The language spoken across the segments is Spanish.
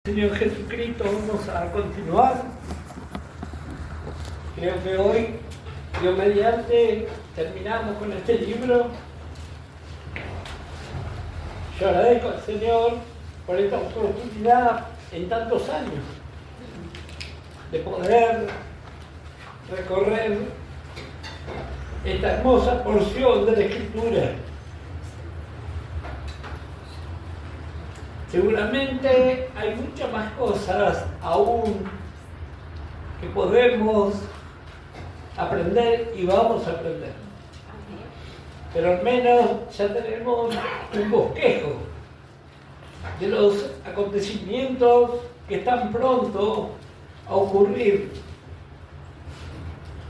Señor Jesucristo, vamos a continuar. Creo que hoy, Dios mediante, terminamos con este libro. Yo agradezco al Señor por esta oportunidad en tantos años de poder recorrer esta hermosa porción de la Escritura. Seguramente hay muchas más cosas aún que podemos aprender y vamos a aprender. Pero al menos ya tenemos un bosquejo de los acontecimientos que están pronto a ocurrir.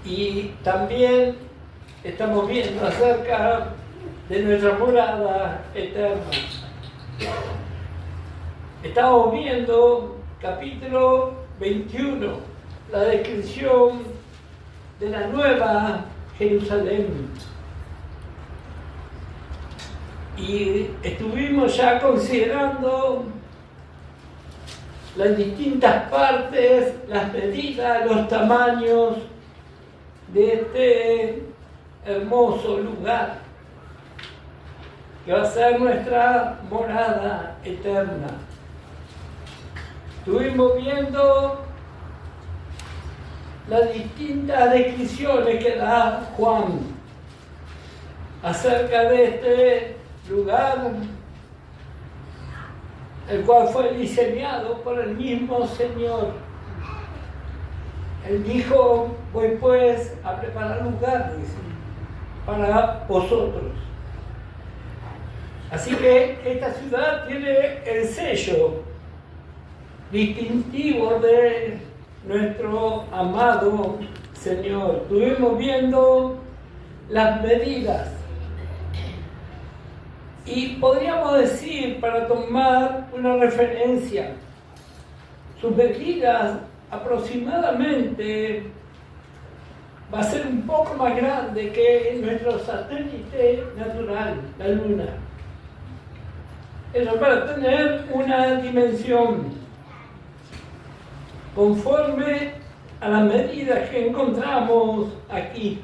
Y también estamos viendo acerca de nuestra morada eterna. Estamos viendo capítulo 21, la descripción de la nueva Jerusalén. Y estuvimos ya considerando las distintas partes, las medidas, los tamaños de este hermoso lugar que va a ser nuestra morada eterna. Estuvimos viendo las distintas descripciones que da Juan acerca de este lugar, el cual fue diseñado por el mismo Señor. Él dijo: voy pues a preparar lugares para vosotros. Así que esta ciudad tiene el sello distintivo de nuestro amado Señor. Estuvimos viendo las medidas y podríamos decir, para tomar una referencia, sus medidas aproximadamente va a ser un poco más grande que nuestro satélite natural, la Luna. Eso para tener una dimensión conforme a las medidas que encontramos aquí.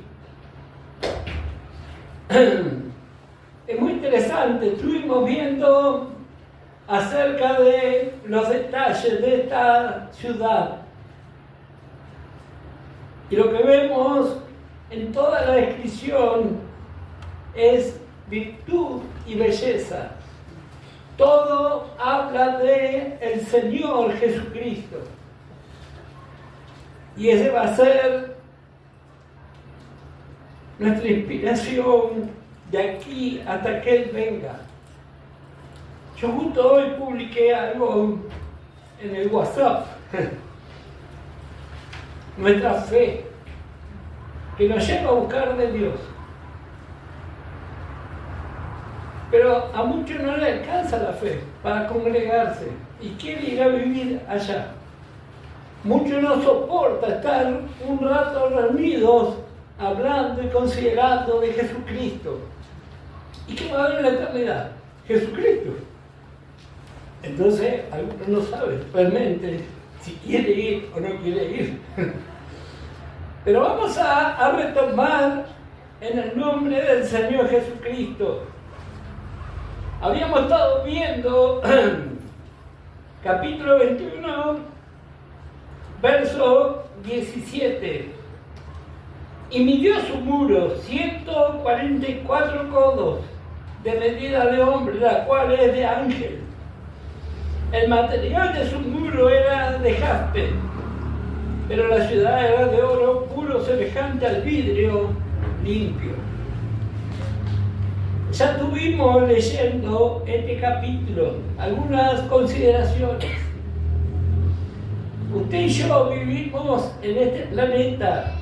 Es muy interesante, estuvimos viendo acerca de los detalles de esta ciudad. Y lo que vemos en toda la descripción es virtud y belleza. Todo habla de el Señor Jesucristo. Y ese va a ser nuestra inspiración de aquí hasta que Él venga. Yo justo hoy publiqué algo en el WhatsApp. Nuestra fe, que nos lleva a buscar de Dios. Pero a muchos no les alcanza la fe para congregarse y quieren ir a vivir allá. Muchos no soportan estar un rato reunidos hablando y considerando de Jesucristo. ¿Y qué va a haber en la eternidad? Jesucristo. Entonces, algunos no saben realmente si quiere ir o no quiere ir. Pero vamos a retomar en el nombre del Señor Jesucristo. Habíamos estado viendo capítulo 21, verso 17. Y midió su muro 144 codos de medida de hombre, la cual es de ángel. El material de su muro era de jaspe, pero la ciudad era de oro puro, semejante al vidrio limpio. Ya estuvimos leyendo este capítulo, algunas consideraciones. Usted y yo vivimos en este planeta,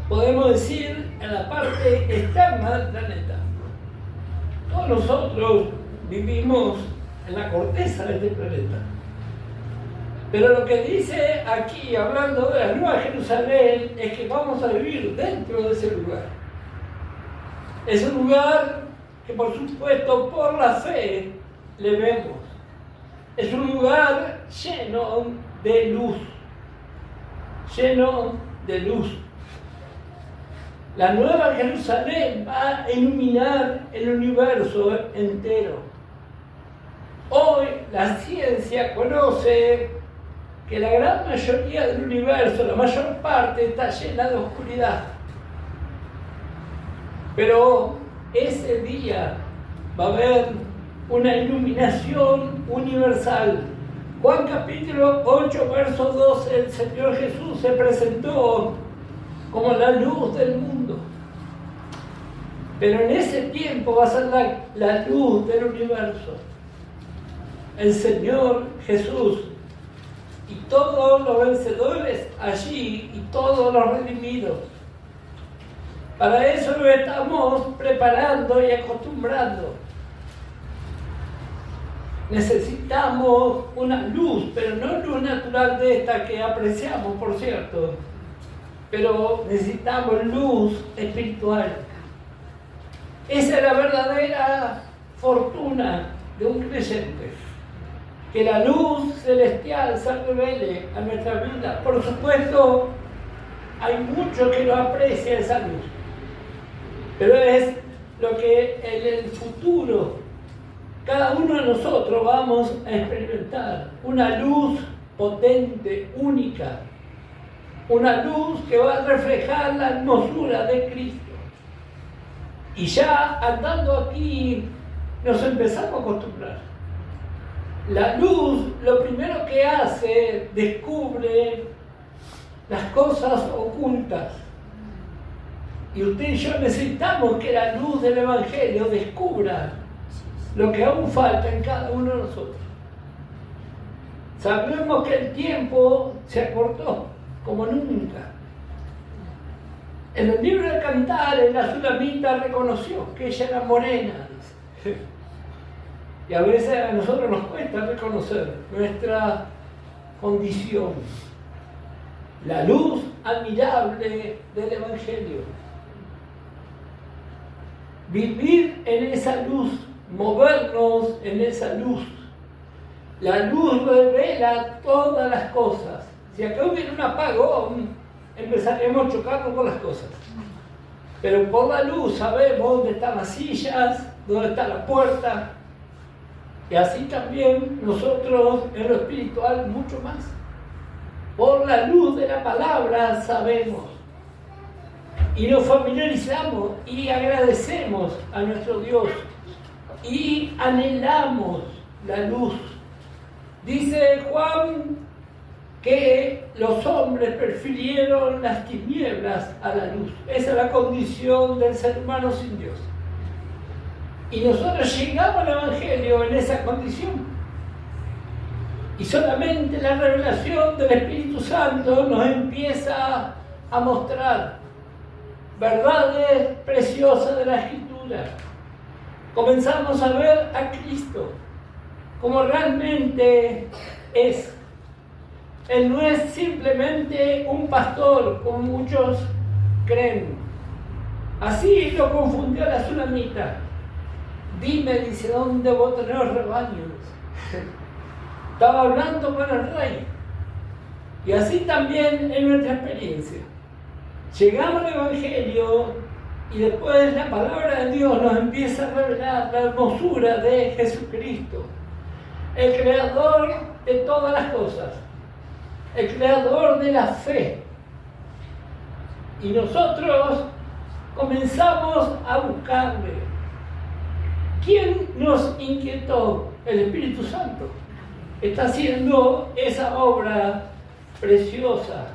podemos decir, en la parte externa del planeta. Todos nosotros vivimos en la corteza de este planeta. Pero lo que dice aquí, hablando de la Nueva Jerusalén, es que vamos a vivir dentro de ese lugar. Es un lugar que, por supuesto, por la fe le vemos. Es un lugar lleno de luz. Lleno de luz. La nueva Jerusalén va a iluminar el universo entero. Hoy la ciencia conoce que la gran mayoría del universo, la mayor parte, está llena de oscuridad. Pero ese día va a haber una iluminación universal. Juan capítulo 8, verso 12, el Señor Jesús se presentó como la luz del mundo. Pero en ese tiempo va a ser la luz del universo. El Señor Jesús y todos los vencedores allí y todos los redimidos. Para eso nos estamos preparando y acostumbrando. Necesitamos una luz, pero no luz natural de esta que apreciamos, por cierto, pero necesitamos luz espiritual. Esa es la verdadera fortuna de un creyente, que la luz celestial se revele a nuestra vida. Por supuesto, hay mucho que no aprecia esa luz, pero es lo que en el futuro cada uno de nosotros vamos a experimentar. Una luz potente, única. Una luz que va a reflejar la hermosura de Cristo. Y ya andando aquí nos empezamos a acostumbrar. La luz lo primero que hace, descubre las cosas ocultas. Y usted y yo necesitamos que la luz del Evangelio descubra lo que aún falta en cada uno de nosotros. Sabemos que el tiempo se acortó como nunca. En el libro de Cantares, la Sulamita reconoció que ella era morena, dice. Y a veces a nosotros nos cuesta reconocer nuestra condición. La luz admirable del Evangelio. Vivir en esa luz, movernos en esa luz. La luz revela todas las cosas. Si acá hubiera un apagón, empezaríamos chocando con las cosas. Pero por la luz sabemos dónde están las sillas, dónde está la puerta. Y así también nosotros en lo espiritual mucho más. Por la luz de la palabra sabemos. Y nos familiarizamos y agradecemos a nuestro Dios. Y anhelamos la luz. Dice Juan que los hombres prefirieron las tinieblas a la luz. Esa es la condición del ser humano sin Dios. Y nosotros llegamos al Evangelio en esa condición. Y solamente la revelación del Espíritu Santo nos empieza a mostrar verdades preciosas de la Escritura. Comenzamos a ver a Cristo como realmente es. Él no es simplemente un pastor, como muchos creen. Así lo confundió la Sulamita. Dime, dice, ¿dónde vos tenés los rebaños? Estaba hablando con el rey. Y así también en nuestra experiencia. Llegamos al Evangelio y después la palabra de Dios nos empieza a revelar la hermosura de Jesucristo, el creador de todas las cosas, el creador de la fe. Y nosotros comenzamos a buscarle. ¿Quién nos inquietó? El Espíritu Santo. Está haciendo esa obra preciosa.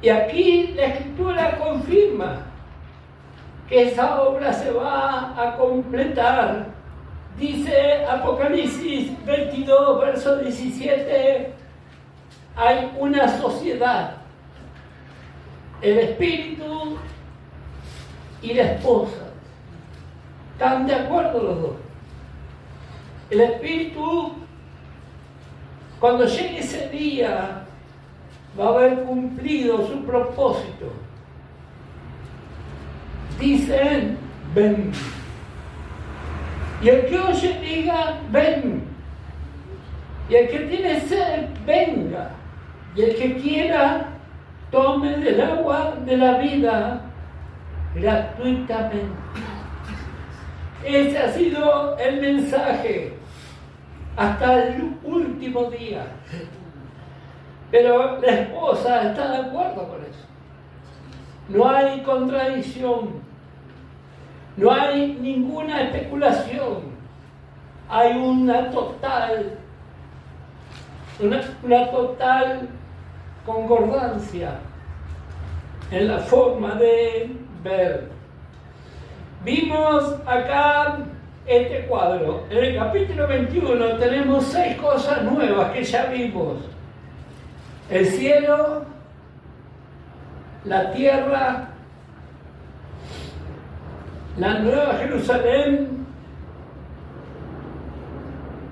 Y aquí la Escritura confirma que esa obra se va a completar. Dice Apocalipsis 22, verso 17, hay una sociedad, el Espíritu y la esposa. ¿Están de acuerdo los dos? El Espíritu, cuando llegue ese día, va a haber cumplido su propósito. Dicen, ven. Y el que oye diga, ven. Y Y el que tiene sed, venga. Y el que quiera, tome del agua de la vida gratuitamente. Ese ha sido el mensaje hasta el último día. Pero la esposa está de acuerdo con eso. No hay contradicción. No hay ninguna especulación. Hay una total concordancia en la forma de ver. Vimos acá este cuadro. En el capítulo 21 tenemos 6 cosas nuevas que ya vimos. El cielo, la tierra, la nueva Jerusalén,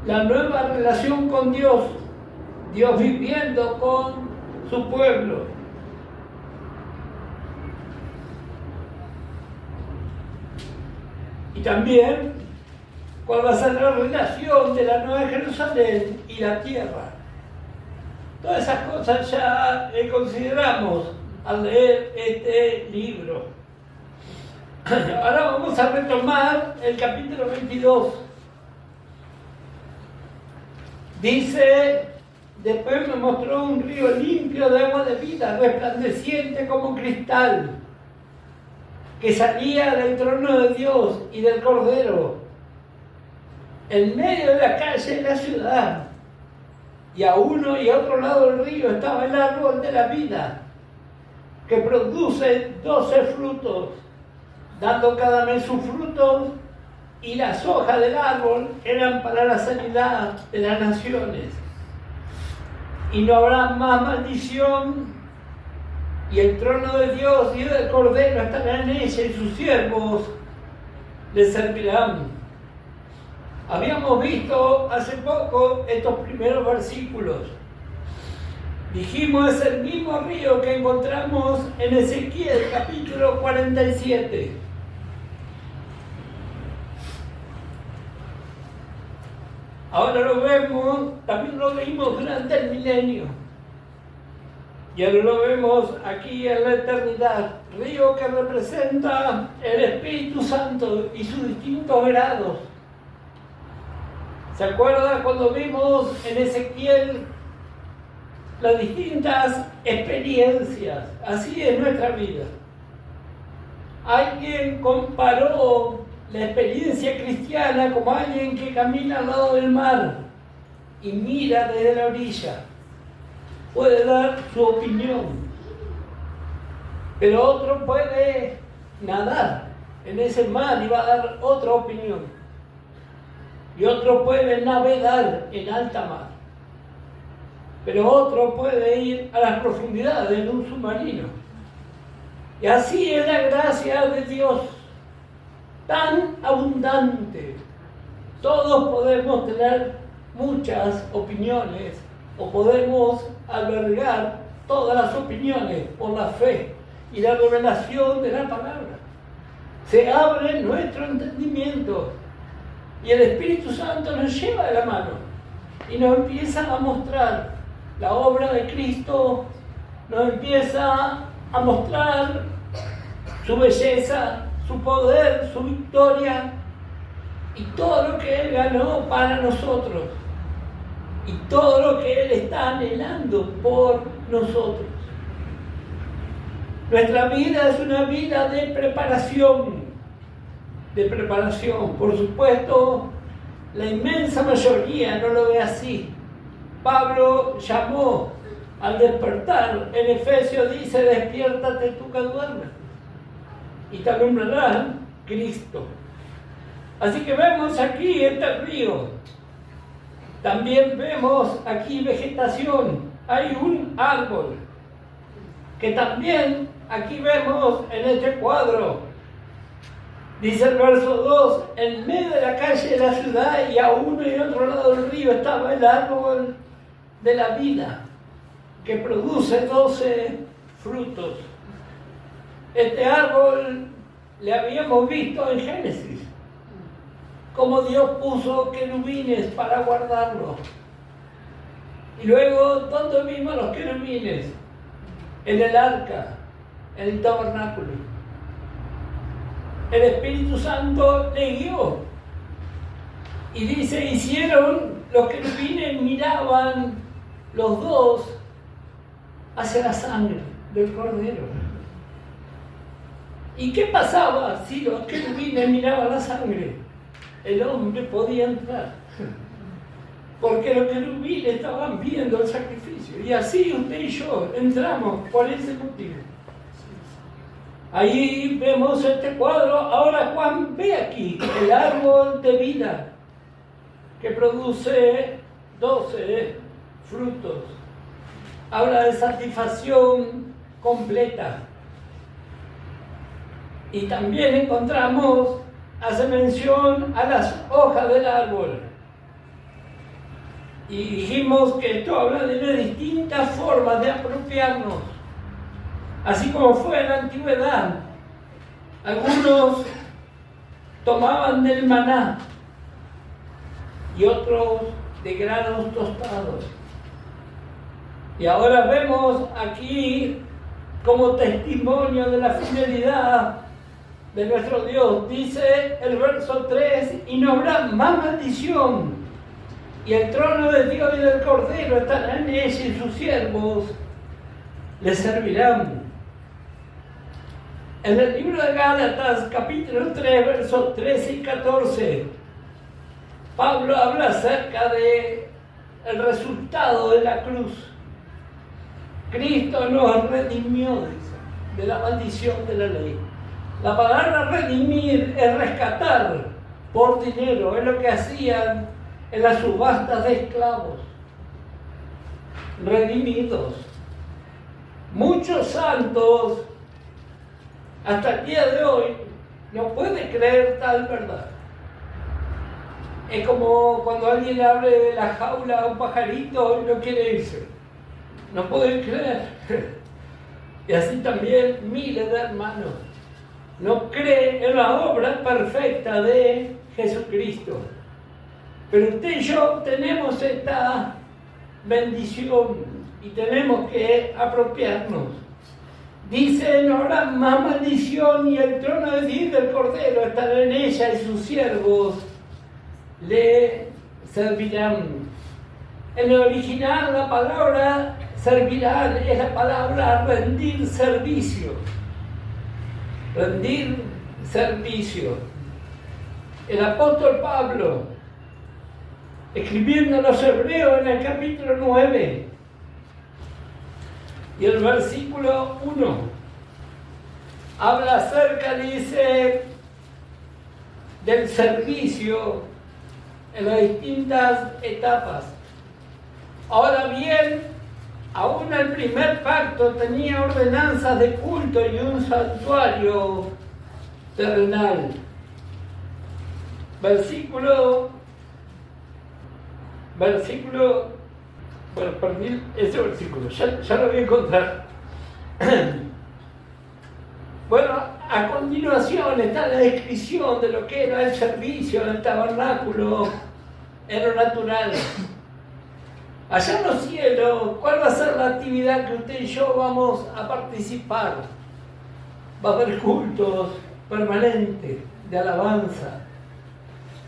la nueva relación con Dios, Dios viviendo con su pueblo. Y también cuál va a ser la relación de la nueva Jerusalén y la tierra. Todas esas cosas ya consideramos al leer este libro. Ahora vamos a retomar el capítulo 22. Dice, después me mostró un río limpio de agua de vida, resplandeciente como cristal, que salía del trono de Dios y del Cordero, en medio de la calle de la ciudad. Y a uno y a otro lado del río estaba el árbol de la vida, que produce 12 frutos, dando cada mes sus frutos, y las hojas del árbol eran para la sanidad de las naciones. Y no habrá más maldición, y el trono de Dios y del Cordero estará en ella, y sus siervos le servirán. Habíamos visto hace poco estos primeros versículos. Dijimos, es el mismo río que encontramos en Ezequiel capítulo 47. Ahora lo vemos, también lo leímos durante el milenio. Y ahora lo vemos aquí en la eternidad. Río que representa el Espíritu Santo y sus distintos grados. ¿Se acuerda cuando vimos en Ezequiel las distintas experiencias? Así es nuestra vida. Alguien comparó la experiencia cristiana como alguien que camina al lado del mar y mira desde la orilla. Puede dar su opinión, pero otro puede nadar en ese mar y va a dar otra opinión. Y otro puede navegar en alta mar, pero otro puede ir a las profundidades en un submarino. Y así es la gracia de Dios, tan abundante. Todos podemos tener muchas opiniones, o podemos albergar todas las opiniones por la fe y la revelación de la palabra. Se abre nuestro entendimiento. Y el Espíritu Santo nos lleva de la mano y nos empieza a mostrar la obra de Cristo, nos empieza a mostrar su belleza, su poder, su victoria y todo lo que Él ganó para nosotros y todo lo que Él está anhelando por nosotros. Nuestra vida es una vida de preparación. Por supuesto, la inmensa mayoría no lo ve así. Pablo llamó al despertar, en Efesios dice, despiértate tú que duermes, y te alumbrará Cristo. Así que vemos aquí este río. También vemos aquí vegetación. Hay un árbol, que también aquí vemos en este cuadro. Dice el verso 2, en medio de la calle de la ciudad y a uno y otro lado del río estaba el árbol de la vida, que produce 12 frutos. Este árbol le habíamos visto en Génesis, como Dios puso querubines para guardarlo. Y luego, ¿dónde vimos los querubines? En el arca, en el tabernáculo. El Espíritu Santo le guió. Y dice, los querubines miraban los dos hacia la sangre del Cordero. ¿Y qué pasaba si los querubines miraban la sangre? El hombre podía entrar. Porque los querubines estaban viendo el sacrificio. Y así usted y yo entramos por ese motivo. Ahí vemos este cuadro. Ahora Juan ve aquí el árbol de vida que produce 12 frutos. Habla de satisfacción completa. Y también hace mención a las hojas del árbol. Y dijimos que esto habla de distintas formas de apropiarnos. Así como fue en la antigüedad. Algunos tomaban del maná y otros de granos tostados. Y ahora vemos aquí como testimonio de la fidelidad de nuestro Dios. Dice el verso 3, y no habrá más maldición, y el trono de Dios y del Cordero estará en ella, y sus siervos le servirán. En el libro de Gálatas, capítulo 3, versos 13 y 14, Pablo habla acerca del resultado de la cruz. Cristo nos redimió, dice, de la maldición de la ley. La palabra redimir es rescatar por dinero, es lo que hacían en las subastas de esclavos. Redimidos. Muchos santos, hasta el día de hoy, no pueden creer tal verdad. Es como cuando alguien abre de la jaula a un pajarito y no quiere irse. No pueden creer. Y así también miles de hermanos no creen en la obra perfecta de Jesucristo. Pero usted y yo tenemos esta bendición y tenemos que apropiarnos. Dice, no habrá más maldición, y el trono de Dios del Cordero estará en ella, y sus siervos le servirán. En el original la palabra servirán es la palabra rendir servicio. Rendir servicio. El apóstol Pablo, escribiendo a los hebreos en el capítulo 9 y el versículo 1, habla acerca, dice, del servicio en las distintas etapas. Ahora bien, aún el primer pacto tenía ordenanzas de culto y un santuario terrenal. Bueno, perdí ese versículo, ya lo voy a encontrar. Bueno, a continuación está la descripción de lo que era el servicio en el tabernáculo en lo natural. Allá en los cielos, ¿cuál va a ser la actividad que usted y yo vamos a participar? Va a haber cultos permanentes de alabanza,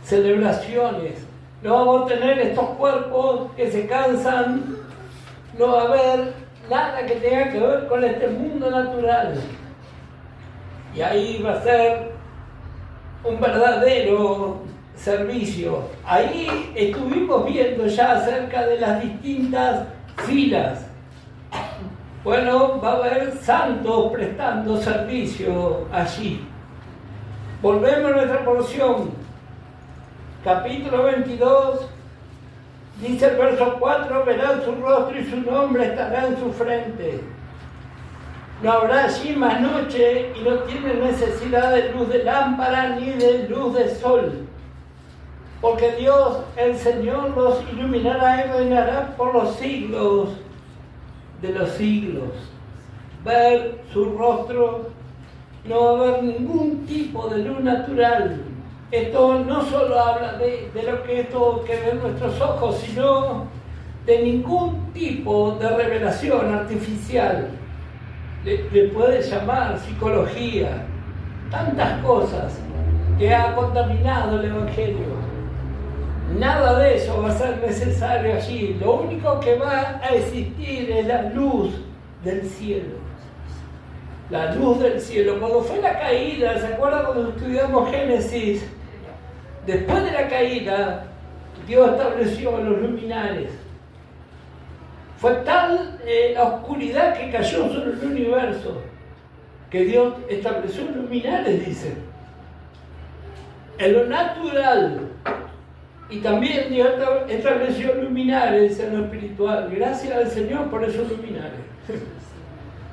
celebraciones. No vamos a tener estos cuerpos que se cansan, no va a haber nada que tenga que ver con este mundo natural. Y ahí va a ser un verdadero servicio. Ahí estuvimos viendo ya acerca de las distintas filas. Bueno, va a haber santos prestando servicio allí. Volvemos a nuestra porción. Capítulo 22, dice el verso 4, verán su rostro y su nombre estará en su frente. No habrá allí más noche, y no tienen necesidad de luz de lámpara ni de luz de sol, porque Dios, el Señor, los iluminará y reinará por los siglos de los siglos. Ver su rostro, no va a haber ningún tipo de luz natural. Esto no solo habla de lo que esto que ven nuestros ojos, sino de ningún tipo de revelación artificial. Le puede llamar psicología, tantas cosas que ha contaminado el Evangelio. Nada de eso va a ser necesario allí. Lo único que va a existir es la luz del cielo. La luz del cielo. Cuando fue la caída, ¿se acuerdan cuando estudiamos Génesis? Después de la caída, Dios estableció los luminares. Fue tal la oscuridad que cayó sobre el universo que Dios estableció luminares, dice. En lo natural. Y también Dios estableció luminares en lo espiritual. Gracias al Señor por esos luminares.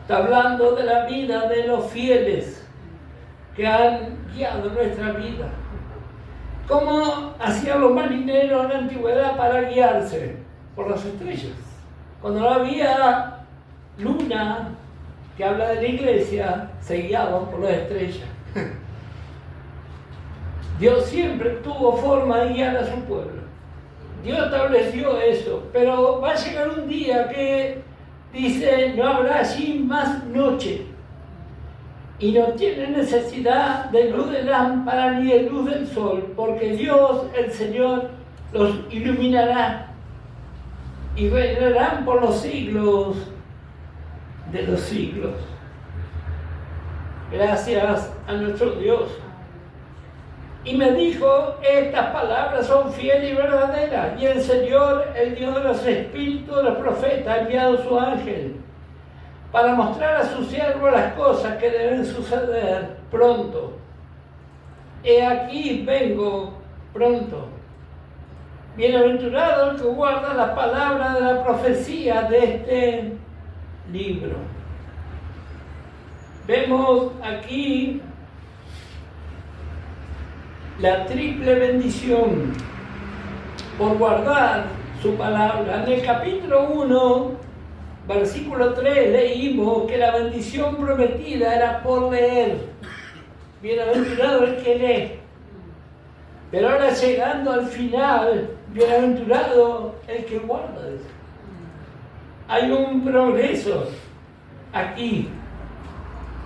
Está hablando de la vida de los fieles que han guiado nuestra vida. ¿Cómo hacían los marineros en la antigüedad para guiarse? Por las estrellas. Cuando no había luna, que habla de la iglesia, se guiaban por las estrellas. Dios siempre tuvo forma de guiar a su pueblo. Dios estableció eso, pero va a llegar un día que dice, no habrá allí más noche. Y no tiene necesidad de luz de lámpara ni de luz del sol, porque Dios, el Señor, los iluminará y reinarán por los siglos de los siglos. Gracias a nuestro Dios. Y me dijo, estas palabras son fieles y verdaderas, y el Señor, el Dios de los espíritus de los profetas, ha enviado su ángel para mostrar a su siervo las cosas que deben suceder pronto. He aquí vengo pronto. Bienaventurado el que guarda la palabra de la profecía de este libro. Vemos aquí la triple bendición por guardar su palabra. En el capítulo 1, versículo 3, leímos que la bendición prometida era por leer. Bienaventurado el que lee. Pero ahora llegando al final, bienaventurado el que guarda eso. Hay un progreso aquí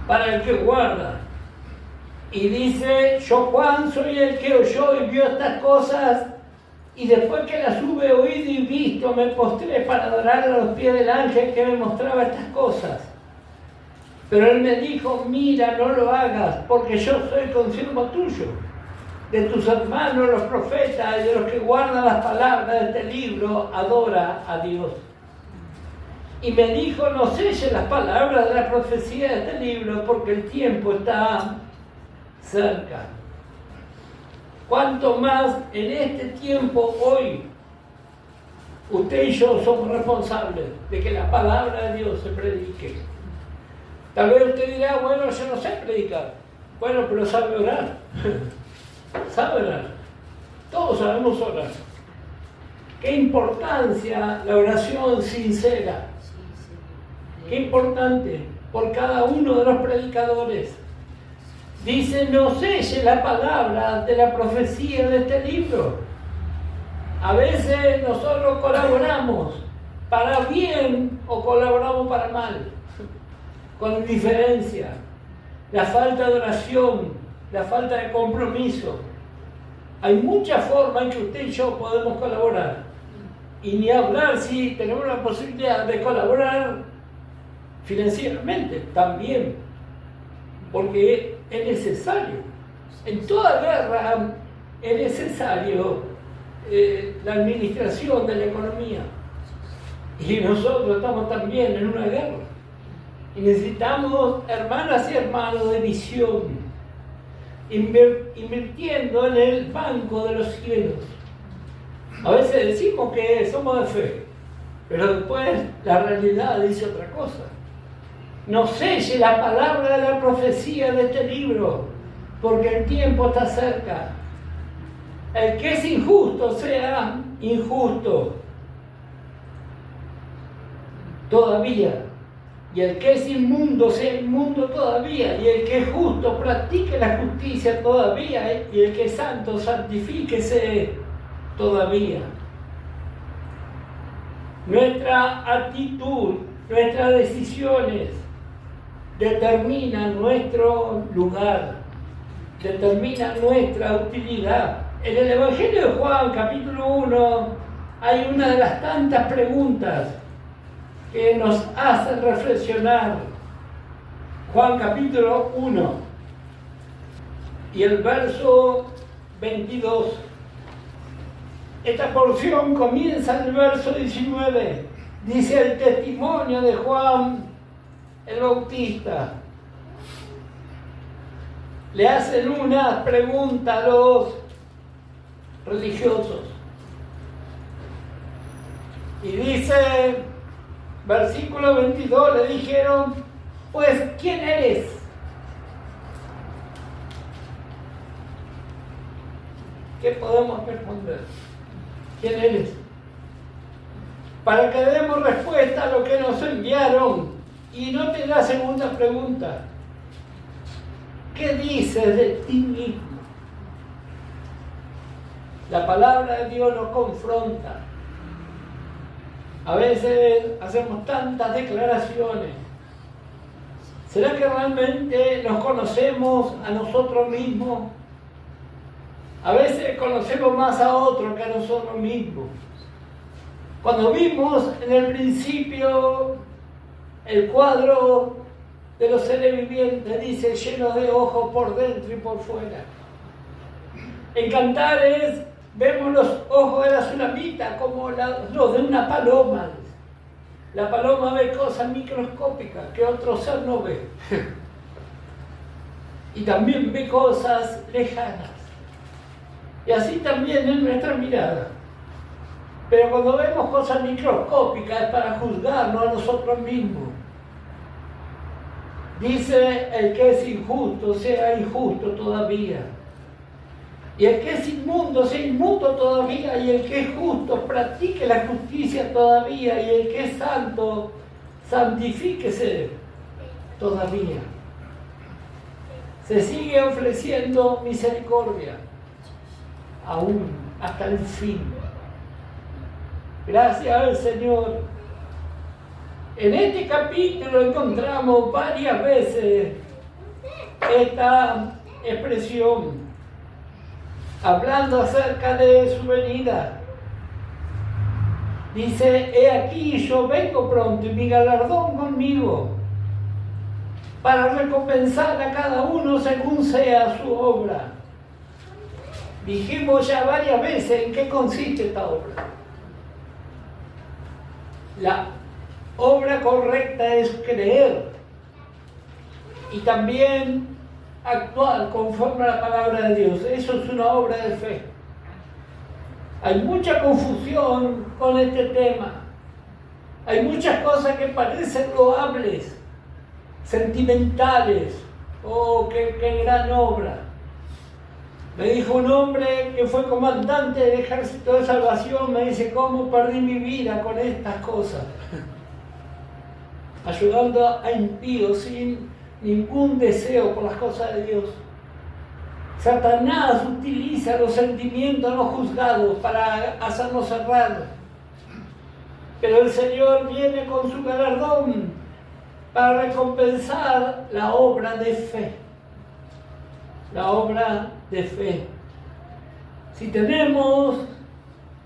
para el que guarda. Y dice, yo Juan soy el que oyó y vio estas cosas, y después que las hube oído y visto, me postré para adorar a los pies del ángel que me mostraba estas cosas. Pero él me dijo, mira, no lo hagas, porque yo soy consiervo tuyo, de tus hermanos los profetas y de los que guardan las palabras de este libro, adora a Dios. Y me dijo, no selles las palabras de la profecía de este libro, porque el tiempo está cerca. Cuanto más en este tiempo hoy, usted y yo somos responsables de que la palabra de Dios se predique. Tal vez usted dirá, bueno, yo no sé predicar. Bueno, pero sabe orar. Sabe orar. Todos sabemos orar. Qué importancia la oración sincera. Qué importante por cada uno de los predicadores. Dice, no selle la palabra de la profecía de este libro. A veces nosotros colaboramos para bien o colaboramos para mal, con indiferencia, la falta de oración, la falta de compromiso. Hay muchas formas en que usted y yo podemos colaborar. Y ni hablar si tenemos la posibilidad de colaborar financieramente también, porque es necesario. En toda guerra es necesario la administración de la economía. Y nosotros estamos también en una guerra. Y necesitamos, hermanas y hermanos, de visión, invirtiendo en el banco de los cielos. A veces decimos que somos de fe, pero después la realidad dice otra cosa. No selle la palabra de la profecía de este libro, porque el tiempo está cerca. El que es injusto sea injusto todavía, y el que es inmundo sea inmundo todavía, y el que es justo practique la justicia todavía, y el que es santo santifíquese todavía. Nuestra actitud, nuestras decisiones determinan nuestro lugar, determinan nuestra utilidad. En el Evangelio de Juan, capítulo 1, hay una de las tantas preguntas que nos hacen reflexionar. Juan capítulo 1 y el verso 22. Esta porción comienza en el verso 19. Dice el testimonio de Juan el Bautista. Le hacen una pregunta a los religiosos. Y dice, versículo 22, le dijeron, pues, ¿quién eres? ¿Qué podemos responder? ¿Quién eres? Para que demos respuesta a lo que nos enviaron. Y no te la segunda pregunta. ¿Qué dices de ti mismo? La palabra de Dios nos confronta. A veces hacemos tantas declaraciones. ¿Será que realmente nos conocemos a nosotros mismos? A veces conocemos más a otros que a nosotros mismos. Cuando vimos en el principio el cuadro de los seres vivientes, dice, llenos de ojos por dentro y por fuera. En Cantares vemos los ojos de la tsunamita como los de una paloma. La paloma ve cosas microscópicas que otro ser no ve. Y también ve cosas lejanas. Y así también es nuestra mirada. Pero cuando vemos cosas microscópicas es para juzgarnos a nosotros mismos. Dice, el que es injusto sea injusto todavía. Y el que es inmundo sea inmundo todavía. Y el que es justo practique la justicia todavía. Y el que es santo, santifíquese todavía. Se sigue ofreciendo misericordia, aún hasta el fin. Gracias al Señor. En este capítulo encontramos varias veces esta expresión, hablando acerca de su venida. Dice, he aquí yo vengo pronto y mi galardón conmigo, para recompensar a cada uno según sea su obra. Dijimos ya varias veces en qué consiste esta obra. La obra correcta es creer y también actuar conforme a la palabra de Dios. Eso es una obra de fe. Hay mucha confusión con este tema. Hay muchas cosas que parecen loables, sentimentales. Oh, qué gran obra. Me dijo un hombre que fue comandante del ejército de salvación, me dice, ¿cómo perdí mi vida con estas cosas? Ayudando a impíos sin ningún deseo por las cosas de Dios. Satanás utiliza los sentimientos no juzgados para hacernos errar. Pero el Señor viene con su galardón para recompensar la obra de fe. La obra de fe. Si tenemos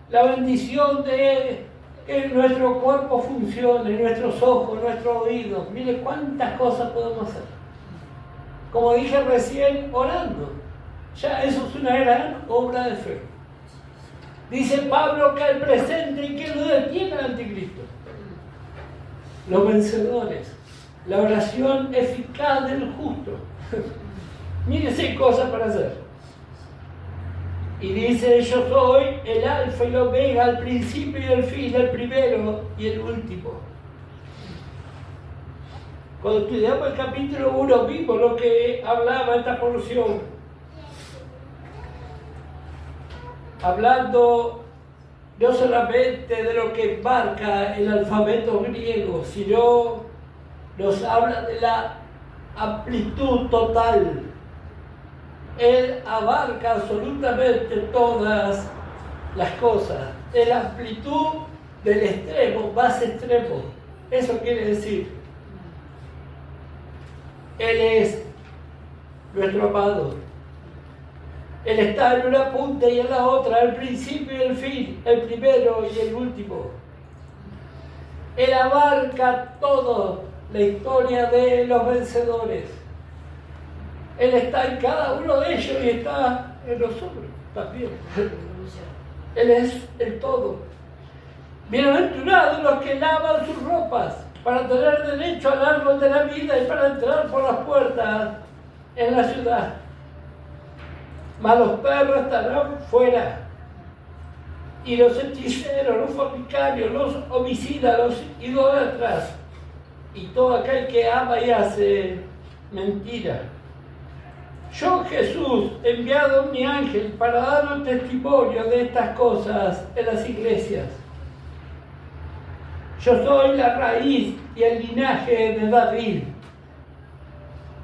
la bendición de que nuestro cuerpo funcione, nuestros ojos, nuestros oídos, mire cuántas cosas podemos hacer. Como dije recién, orando. Ya eso es una gran obra de fe. Dice Pablo que el presente y que lo detiene el anticristo. Los vencedores. La oración eficaz del justo. Mire si hay cosas para hacer. Y dice, yo soy el alfa y el omega, el principio y el fin, el primero y el último. Cuando estudiamos el capítulo 1 vimos lo que hablaba esta porción. Hablando no solamente de lo que marca el alfabeto griego, sino nos habla de la amplitud total. Él abarca absolutamente todas las cosas. Es la amplitud del extremo más extremo. Eso quiere decir, Él es nuestro amado. Él está en una punta y en la otra, el principio y el fin, el primero y el último. Él abarca todo la historia de los vencedores. Él está en cada uno de ellos y está en nosotros también. Él es el todo. Bienaventurados los que lavan sus ropas para tener derecho al árbol de la vida y para entrar por las puertas en la ciudad. Mas los perros estarán fuera. Y los hechiceros, los fornicarios, los homicidas, los idólatras y todo aquel que ama y hace mentira. Yo, Jesús, he enviado a mi ángel para dar un testimonio de estas cosas en las iglesias. Yo soy la raíz y el linaje de David,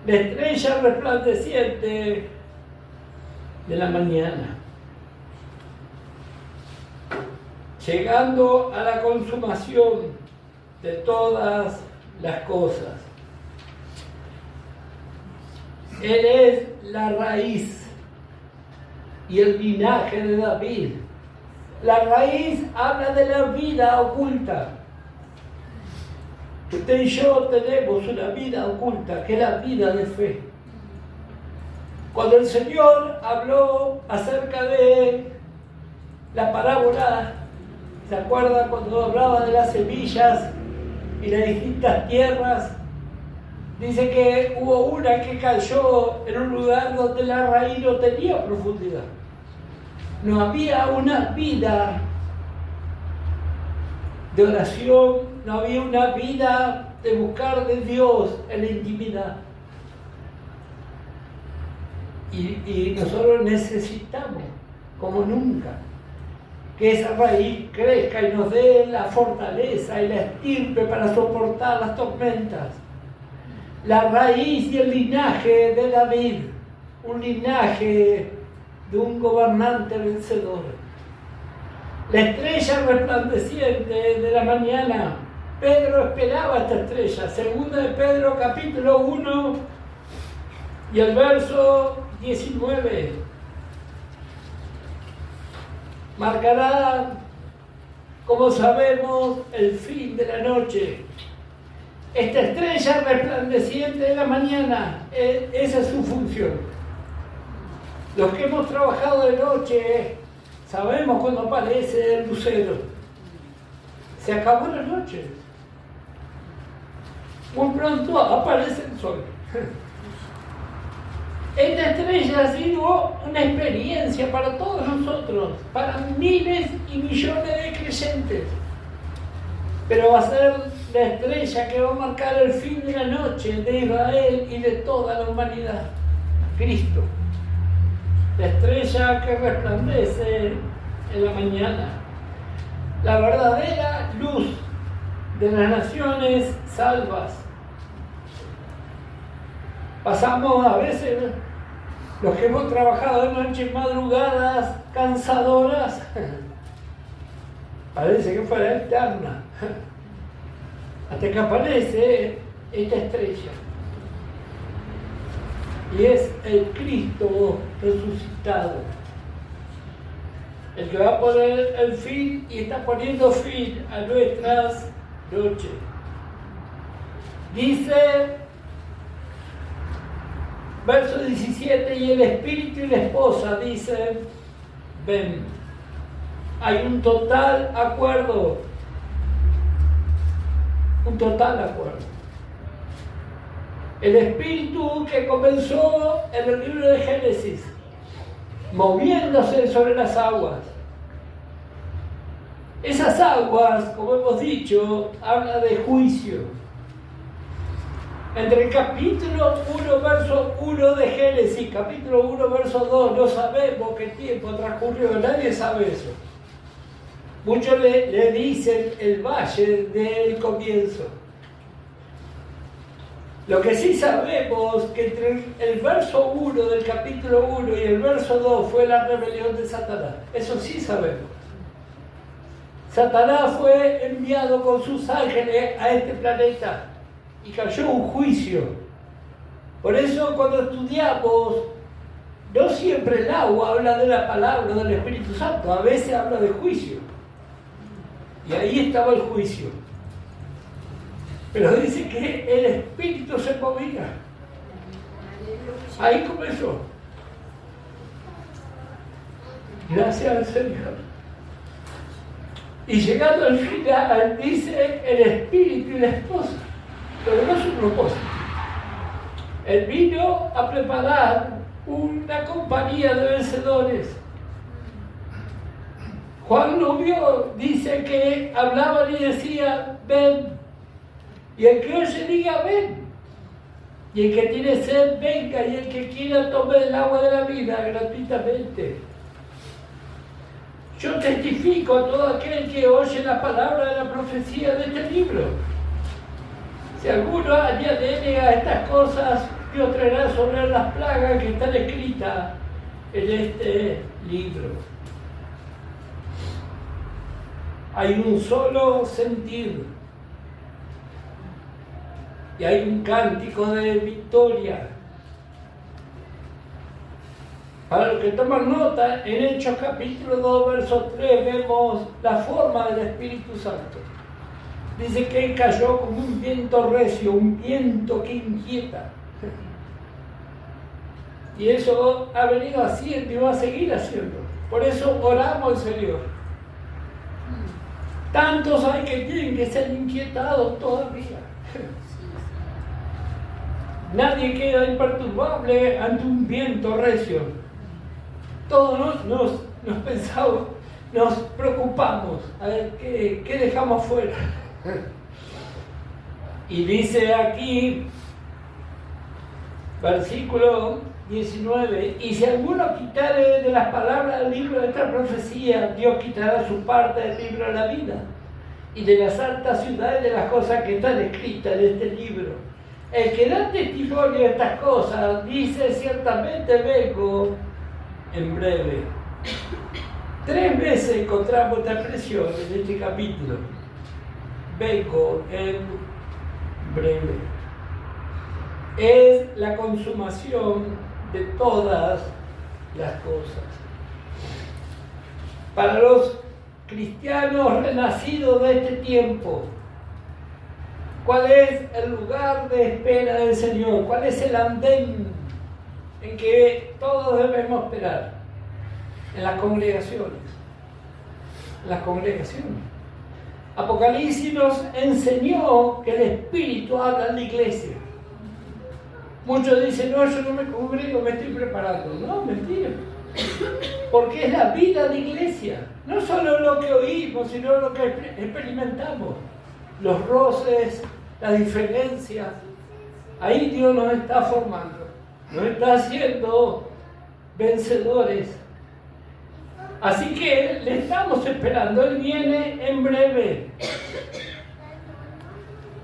la estrella resplandeciente de la mañana, llegando a la consumación de todas las cosas. Él es la raíz y el linaje de David. La raíz habla de la vida oculta. Usted y yo tenemos una vida oculta, que es la vida de fe. Cuando el Señor habló acerca de la parábola, ¿se acuerda cuando hablaba de las semillas y las distintas tierras? Dice que hubo una que cayó en un lugar donde la raíz no tenía profundidad. No había una vida de oración, no había una vida de buscar de Dios en la intimidad. Y nosotros necesitamos, como nunca, que esa raíz crezca y nos dé la fortaleza y la estirpe para soportar las tormentas. La raíz y el linaje de David, un linaje de un gobernante vencedor. La estrella resplandeciente de la mañana. Pedro esperaba esta estrella. Segunda de Pedro, capítulo 1 y el verso 19. Marcará, como sabemos, el fin de la noche. Esta estrella resplandeciente de la mañana, esa es su función. Los que hemos trabajado de noche, sabemos cuando aparece el lucero. Se acabó la noche. Muy pronto aparece el sol. Esta estrella ha sido una experiencia para todos nosotros, para miles y millones de creyentes. Pero va a ser la estrella que va a marcar el fin de la noche de Israel y de toda la humanidad. Cristo. La estrella que resplandece en la mañana. La verdadera luz de las naciones salvas. Pasamos a veces, los que hemos trabajado en noches madrugadas, cansadoras, parece que fuera eterna, hasta que aparece esta estrella. Y es el Cristo resucitado, el que va a poner el fin y está poniendo fin a nuestras noches. Dice, verso 17, y el espíritu y la esposa dicen, ven. Hay un total acuerdo. Un total acuerdo. El espíritu que comenzó en el libro de Génesis, moviéndose sobre las aguas. Esas aguas, como hemos dicho, habla de juicio. Entre el capítulo 1, verso 1 de Génesis, capítulo 1, verso 2, no sabemos qué tiempo transcurrió, nadie sabe eso. Muchos le dicen el valle del comienzo. Lo que sí sabemos que entre el verso 1 del capítulo 1 y el verso 2 fue la rebelión de Satanás. Eso sí sabemos. Satanás fue enviado con sus ángeles a este planeta y cayó un juicio. Por eso cuando estudiamos, no siempre el agua habla de la palabra del Espíritu Santo, a veces habla de juicio. Y ahí estaba el juicio. Pero dice que el Espíritu se movía. Ahí comenzó. Gracias al Señor. Y llegando al final, dice el Espíritu y la esposa. Pero no es su propósito. Él vino a preparar una compañía de vencedores. Juan lo vio, dice que hablaban y decían, ven. Y el que oye diga, ven. Y el que tiene sed, venga. Y el que quiera, tome el agua de la vida gratuitamente. Yo testifico a todo aquel que oye la palabra de la profecía de este libro. Si alguno añade a estas cosas, Dios traerá sobre él las plagas que están escritas en este libro. Hay un solo sentir. Y hay un cántico de victoria. Para los que toman nota, en Hechos capítulo 2, verso 3, vemos la forma del Espíritu Santo. Dice que él cayó como un viento recio, un viento que inquieta. Y eso ha venido haciendo y va a seguir haciendo. Por eso oramos al Señor. Tantos hay que tienen que ser inquietados todavía. Nadie queda imperturbable ante un viento recio. Todos nos pensamos, nos preocupamos, a ver qué dejamos fuera. Y dice aquí, versículo 19, y si alguno quitare de las palabras del libro de esta profecía, Dios quitará su parte del libro de la vida y de las altas ciudades de las cosas que están escritas en este libro. El que da testimonio de estas cosas dice, ciertamente vengo en breve. 3 veces encontramos esta expresión en este capítulo. Vengo en breve. Es la consumación de todas las cosas. Para los cristianos renacidos de este tiempo, ¿cuál es el lugar de espera del Señor? ¿Cuál es el andén en que todos debemos esperar? En las congregaciones. En las congregaciones. Apocalipsis nos enseñó que el Espíritu habla en la iglesia. Muchos dicen, no, yo no me congrego, me estoy preparando. No, mentira. Porque es la vida de iglesia. No solo lo que oímos, sino lo que experimentamos. Los roces, las diferencias. Ahí Dios nos está formando. Nos está haciendo vencedores. Así que le estamos esperando. Él viene en breve.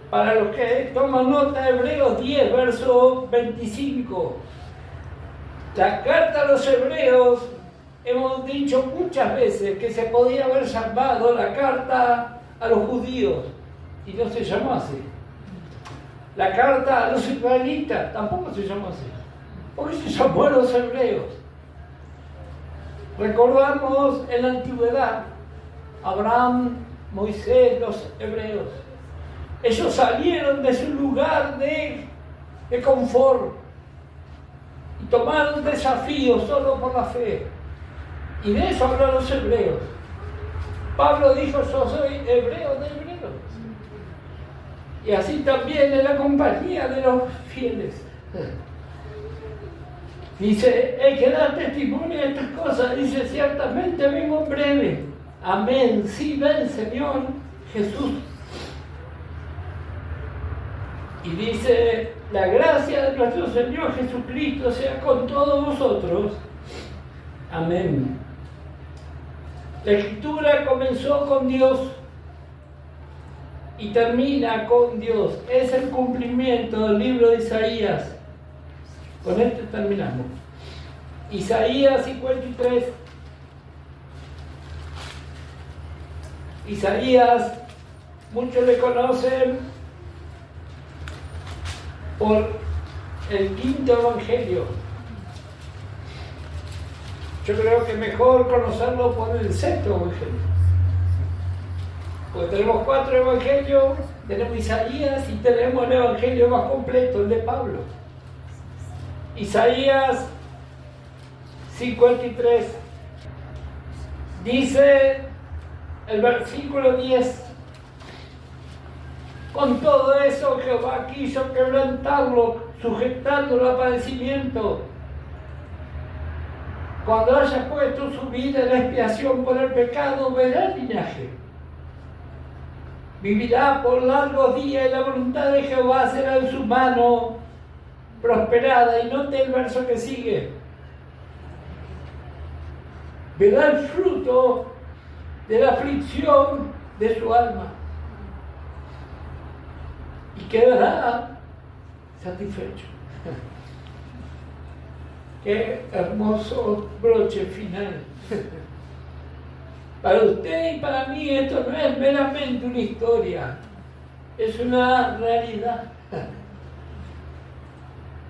Para los que toman nota, Hebreos 10, verso 25. La carta a los hebreos, hemos dicho muchas veces que se podía haber llamado la carta a los judíos, y no se llamó así. La carta a los israelitas tampoco se llamó así, porque se llamó a los hebreos. Recordamos en la antigüedad, Abraham, Moisés, los hebreos. Ellos salieron de su lugar de confort y tomaron desafíos solo por la fe. Y de eso hablan los hebreos. Pablo dijo, yo soy hebreo de hebreos. Y así también en la compañía de los fieles. Dice, el que da testimonio de estas cosas, dice, ciertamente vengo en breve. Amén. Sí, ven, Señor Jesús. Y dice, la gracia de nuestro Señor Jesucristo sea con todos vosotros. Amén. La Escritura comenzó con Dios y termina con Dios. Es el cumplimiento del libro de Isaías. Con esto terminamos. Isaías 53. Isaías, muchos le conocen por el quinto evangelio. Yo creo que mejor conocerlo por el sexto evangelio. Porque tenemos 4 evangelios, tenemos Isaías y tenemos el evangelio más completo, el de Pablo. Isaías 53. Dice el versículo 10. Con todo eso Jehová quiso quebrantarlo, sujetándolo a padecimiento. Cuando haya puesto su vida en la expiación por el pecado, verá el linaje. Vivirá por largos días y la voluntad de Jehová será en su mano prosperada. Y note el verso que sigue. Verá el fruto de la aflicción de su alma y quedará satisfecho. Qué hermoso broche final. Para usted y para mí esto no es meramente una historia, es una realidad.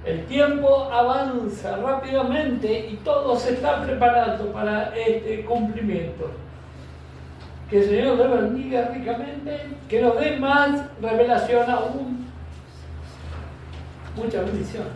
El tiempo avanza rápidamente y todo se está preparando para este cumplimiento. Que el Señor nos bendiga ricamente, que nos dé más revelación aún. Muchas bendiciones.